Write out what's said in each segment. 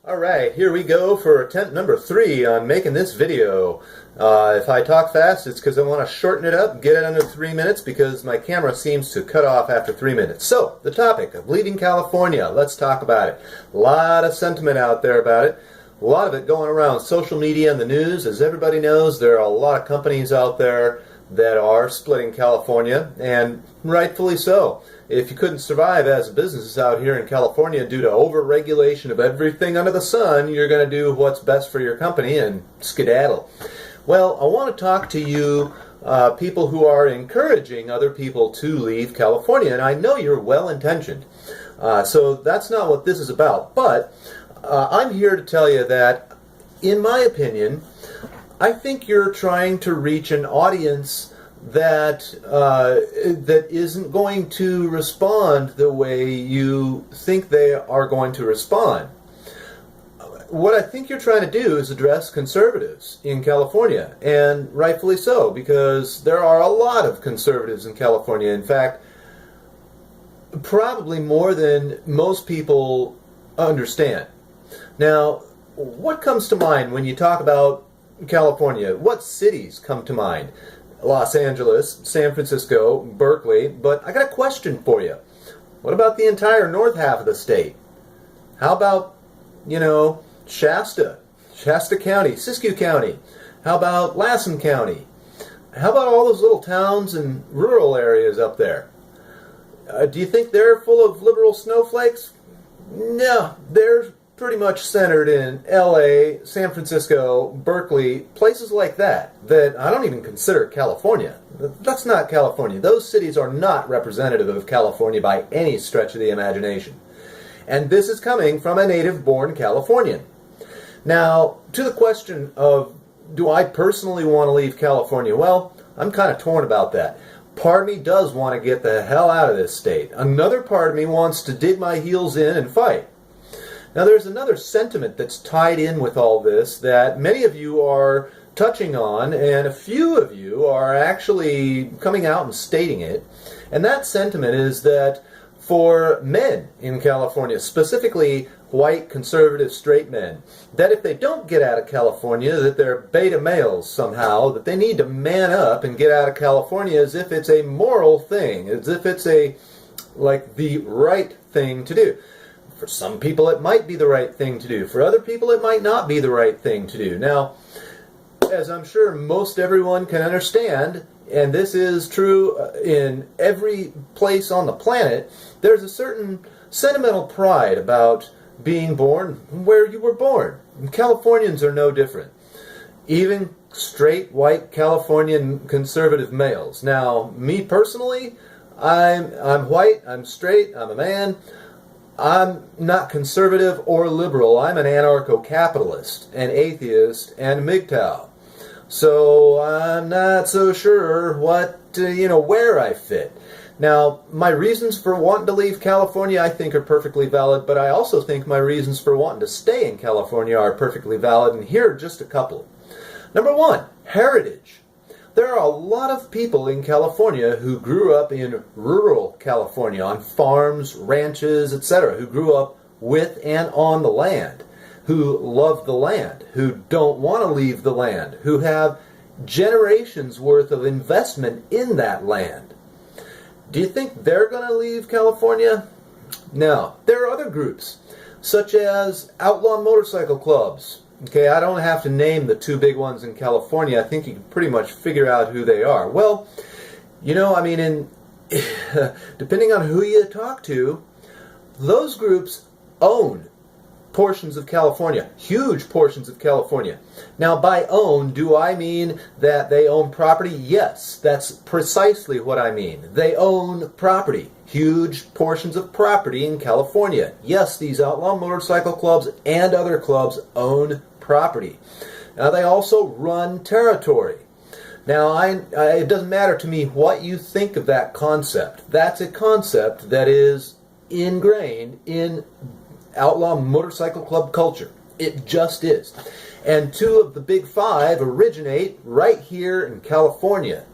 Alright, here we go for attempt number 3 on making this video. If I talk fast, it's because I want to shorten it up, get it under 3 minutes, because my camera seems to cut off after 3 minutes. So, the topic of leaving California, let's talk about it. A lot of sentiment out there about it. A lot of it going around social media and the news. As everybody knows, there are a lot of companies out there that are splitting California, and rightfully so. If you couldn't survive as a business out here in California due to over-regulation of everything under the sun, you're going to do what's best for your company and skedaddle. Well, I want to talk to you people who are encouraging other people to leave California, and I know you're well-intentioned. So that's not what this is about, but I'm here to tell you that, in my opinion, I think you're trying to reach an audience that isn't going to respond the way you think they are going to respond. What I think you're trying to do is address conservatives in California, and rightfully so, because there are a lot of conservatives in California. In fact, probably more than most people understand. Now, what comes to mind when you talk about California? What cities come to mind? Los Angeles, San Francisco, Berkeley, but I got a question for you. What about the entire north half of the state? How about, Shasta County, Siskiyou County? How about Lassen County? How about all those little towns and rural areas up there? Do you think they're full of liberal snowflakes? No, they're pretty much centered in LA, San Francisco, Berkeley, places like that I don't even consider California. That's not California. Those cities are not representative of California by any stretch of the imagination. And this is coming from a native-born Californian. Now, to the question of, do I personally want to leave California? Well, I'm kind of torn about that. Part of me does want to get the hell out of this state. Another part of me wants to dig my heels in and fight. Now, there's another sentiment that's tied in with all this that many of you are touching on, and a few of you are actually coming out and stating it. And that sentiment is that for men in California, specifically white, conservative, straight men, that if they don't get out of California, that they're beta males somehow, that they need to man up and get out of California as if it's a moral thing, as if it's the right thing to do. For some people, it might be the right thing to do. For other people, it might not be the right thing to do. Now, as I'm sure most everyone can understand, and this is true in every place on the planet, there's a certain sentimental pride about being born where you were born. And Californians are no different. Even straight, white, Californian conservative males. Now, me personally, I'm white, I'm straight, I'm a man. I'm not conservative or liberal. I'm an anarchocapitalist, an atheist, and a MGTOW. So I'm not so sure where I fit. Now, my reasons for wanting to leave California I think are perfectly valid, but I also think my reasons for wanting to stay in California are perfectly valid, and here are just a couple. Number one, heritage. There are a lot of people in California who grew up in rural California, on farms, ranches, etc., who grew up with and on the land, who love the land, who don't want to leave the land, who have generations worth of investment in that land. Do you think they're going to leave California? No. There are other groups, such as outlaw motorcycle clubs. Okay, I don't have to name the two big ones in California. I think you can pretty much figure out who they are. Well, depending on who you talk to, those groups own portions of California, huge portions of California. Now, by own, do I mean that they own property? Yes, that's precisely what I mean. They own property, huge portions of property in California. Yes, these outlaw motorcycle clubs and other clubs own property. Now, they also run territory. Now, it doesn't matter to me what you think of that concept. That's a concept that is ingrained in outlaw motorcycle club culture. It just is. And two of the big five originate right here in California.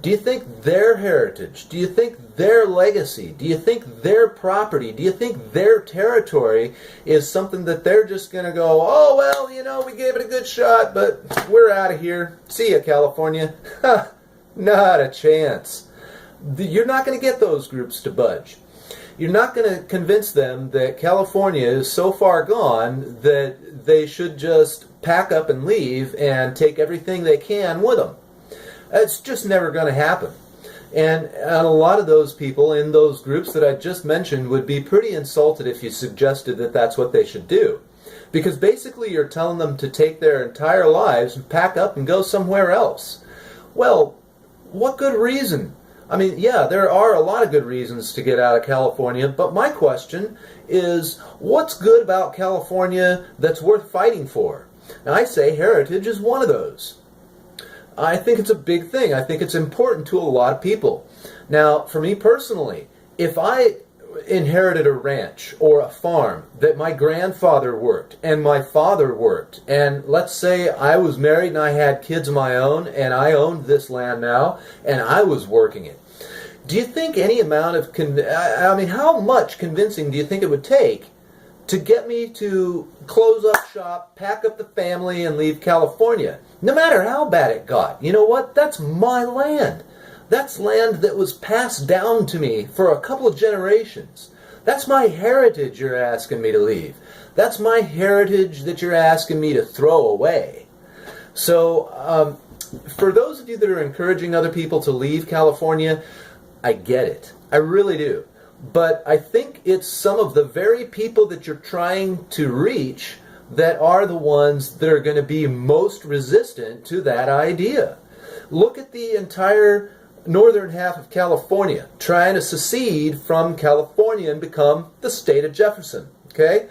Do you think their heritage, do you think their legacy, do you think their property, do you think their territory is something that they're just going to go, oh, well, we gave it a good shot, but we're out of here. See ya, California. Not a chance. You're not going to get those groups to budge. You're not going to convince them that California is so far gone that they should just pack up and leave and take everything they can with them. It's just never going to happen. And a lot of those people in those groups that I just mentioned would be pretty insulted if you suggested that that's what they should do. Because basically you're telling them to take their entire lives and pack up and go somewhere else. Well, what good reason? I mean, yeah, there are a lot of good reasons to get out of California, but my question is, what's good about California that's worth fighting for? And I say heritage is one of those. I think it's a big thing. I think it's important to a lot of people. Now, for me personally, if I inherited a ranch or a farm that my grandfather worked and my father worked, and let's say I was married and I had kids of my own and I owned this land now and I was working it, do you think any amount of how much convincing do you think it would take to get me to close up shop, pack up the family, and leave California? No matter how bad it got. You know what? That's my land. That's land that was passed down to me for a couple of generations. That's my heritage you're asking me to leave. That's my heritage that you're asking me to throw away. So, for those of you that are encouraging other people to leave California, I get it. I really do. But I think it's some of the very people that you're trying to reach that are the ones that are going to be most resistant to that idea. Look at the entire northern half of California trying to secede from California and become the state of Jefferson. Okay?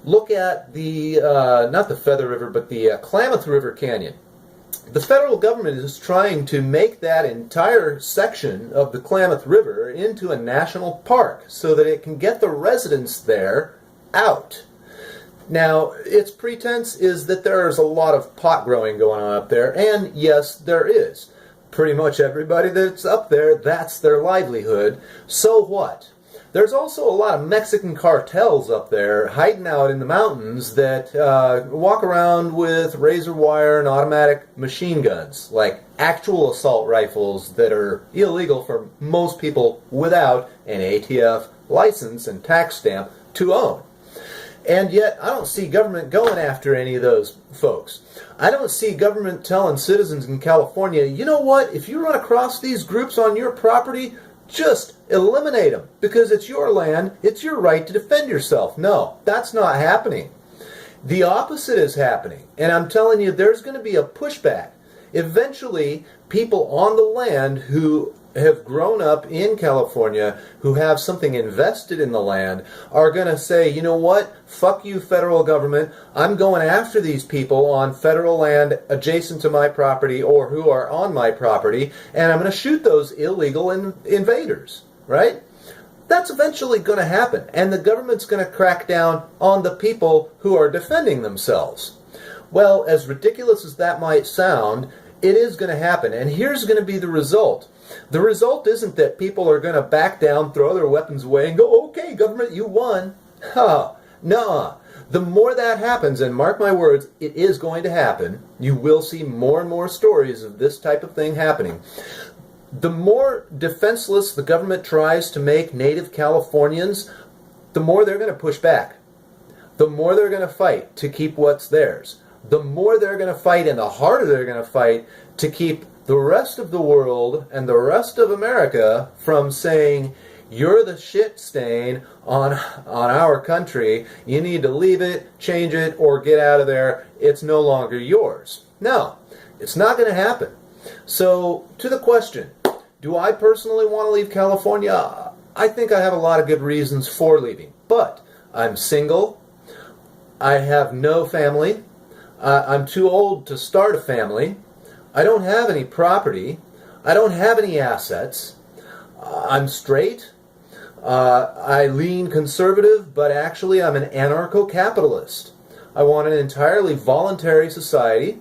Look at the, not the Feather River, but the Klamath River Canyon. The federal government is trying to make that entire section of the Klamath River into a national park so that it can get the residents there out. Now, its pretense is that there's a lot of pot growing going on up there, and yes, there is. Pretty much everybody that's up there, that's their livelihood. So what? There's also a lot of Mexican cartels up there hiding out in the mountains that walk around with razor wire and automatic machine guns, like actual assault rifles that are illegal for most people without an ATF license and tax stamp to own. And yet, I don't see government going after any of those folks. I don't see government telling citizens in California, you know what, if you run across these groups on your property, just eliminate them, because it's your land, it's your right to defend yourself. No, that's not happening. The opposite is happening, and I'm telling you, there's going to be a pushback. Eventually, people on the land who have grown up in California, who have something invested in the land, are going to say, you know what, fuck you, federal government, I'm going after these people on federal land adjacent to my property or who are on my property, and I'm going to shoot those illegal invaders, right? That's eventually going to happen, and the government's going to crack down on the people who are defending themselves. Well, as ridiculous as that might sound, it is going to happen, and here's going to be the result. The result isn't that people are going to back down, throw their weapons away, and go, okay, government, you won. Nuh-uh. The more that happens, and mark my words, it is going to happen, you will see more and more stories of this type of thing happening. The more defenseless the government tries to make native Californians, the more they're going to push back. The more they're going to fight to keep what's theirs. The more they're going to fight and the harder they're going to fight to keep the rest of the world and the rest of America from saying, you're the shit stain on our country, you need to leave it, change it, or get out of there, it's no longer yours. No, it's not going to happen. So, to the question, do I personally want to leave California? I think I have a lot of good reasons for leaving, but I'm single, I have no family, I'm too old to start a family, I don't have any property, I don't have any assets, I'm straight, I lean conservative, but actually I'm an anarcho-capitalist. I want an entirely voluntary society,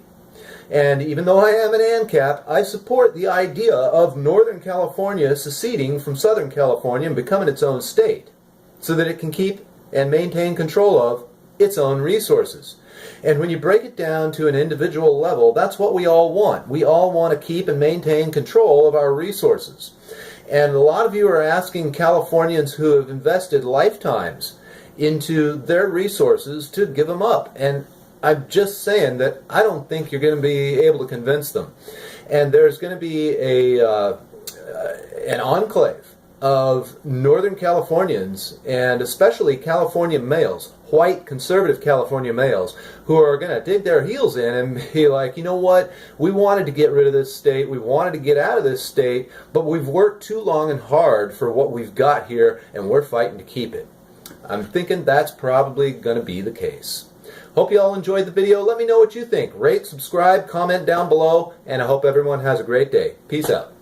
And even though I am an ANCAP, I support the idea of Northern California seceding from Southern California and becoming its own state, so that it can keep and maintain control of its own resources. And when you break it down to an individual level, that's what we all want. We all want to keep and maintain control of our resources. And a lot of you are asking Californians who have invested lifetimes into their resources to give them up. And I'm just saying that I don't think you're going to be able to convince them. And there's going to be an enclave of Northern Californians, and especially California males, white conservative California males, who are going to dig their heels in and be like, you know what, we wanted to get rid of this state, we wanted to get out of this state, but we've worked too long and hard for what we've got here, and we're fighting to keep it. I'm thinking that's probably going to be the case. Hope you all enjoyed the video. Let me know what you think. Rate, subscribe, comment down below, and I hope everyone has a great day. Peace out.